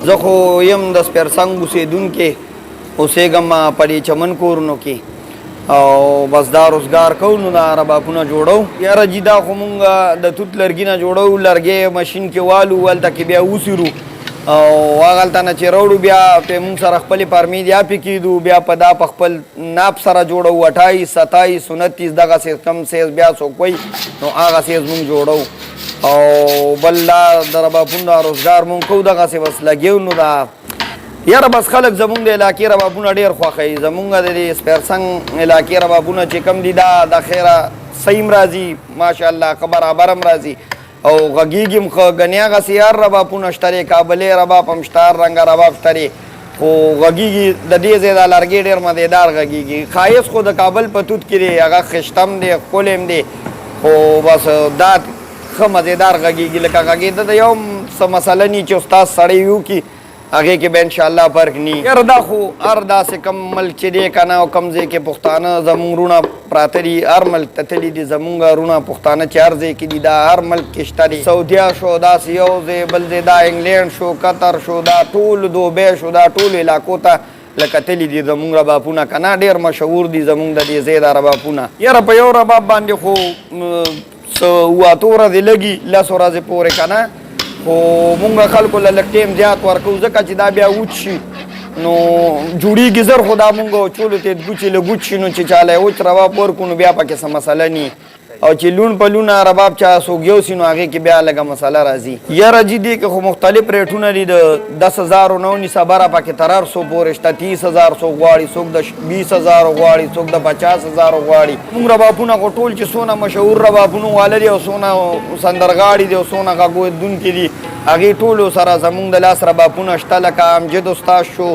زه خو یم د سپیرسنګ اوسېدونکی اوسېږم په دې چمن کورونو کې او بس دا روزګار کوو نو دا ربابونه جوړو. یاره جي دا خو مونږ د توت لرګي نه جوړو، لرګی مشین کې والو، هلته کې بیا وسیرو او هغلته نه چې راوړو بیا پې مونږ سره خپلې پرمید یا پې کېدو، بیا په دا په خپل ناپ سره جوړو 28 27 29 دغسې کم سیز بیا څوک وایي نو هغه سیز مونږ جوړو. او بل دا د ربابونو دا روزګار مونږ کوو دغسې بس لګیو. نو دا یاره بس خلک زمونږ د علاقې ربابونه ډېر خوښوي. زمونږ د دې سپیرسنګ علاقې ربابونه چې کم دي دا د خیره صحیح م راځي ماشاءالله، ښه برابر هم راځي او غږیږي هم ښه. ګنې هغسې هر ربابونه شته دی، کابلي رباب هم شته، هر رنګه رباب شته دی خو غږیږي د دې ځای دا لرګی ډېر مزېدار غږیږي. ښایست خو د کابل په توت کې دی، هغه خشته هم دی، ښکلی هم دی خو بس دا ښه مزېدار غږیږي. لکه غږېده د یو هم څه مسله ني چې استاد سړی وکړي هغې کې به انشاءالله فرق ني. یاره دا خو هر داسې کم ملک چې دی که نه او کم ځای کې پښتانه زمونږ رونه پراته دي، هر ملک ته تللي دي زمونږ رونه پښتانه چې هر ځای کې دي دا هر ملک کې شته دي. سعودیه شو، داسې یو ځای بل ځای، دا انګلینډ شو، قطر شو، دا ټول دوبی شو، دا ټولو علاقو ته لکه تللي دي زمونږ ربابونه که نه. ډېر مشهور دي زمونږ د دې ځای دا ربابونه. یاره په یو رباب باندې خو څه 8 ورځې لګي 10 ورځې پورې که نه، خو مونږ خلکو له لږ ټیم زیات ورکوو ځکه چې دا بیا وچ شي نو جوړېږي زر. خو دا مونږ چولو ته ګوچې له ګوچ شي نو چې چاله یې وچ رباب ورکړو نو بیا پکې څه مسله ني. او چې لون په لونه رباب چا څوک یوسي نو هغې کې بیا لږه مسله راځي. یاره جي دې کې خو مختلف ریټونه دي، د 10,000 نه ونیسه بره پکې تر 800 پورې شته. 30,000 څوک غواړي، څوک د 20,000 غواړي، څوک د 50,000 غواړي. مونږ ربابونه خو ټول چې څونه مشهور ربابونه واله دي او څونه سندرغاړي دي او څونه غږېدونکي دي هغې ټولو سره زمونږ د لاس ربابونه شته. لکه امجد استاد شو،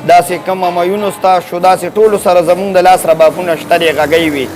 داسې کم همایون استاد شو، داسې ټولو سره زمونږ د لاس ربابونه شته دی، غږی وي.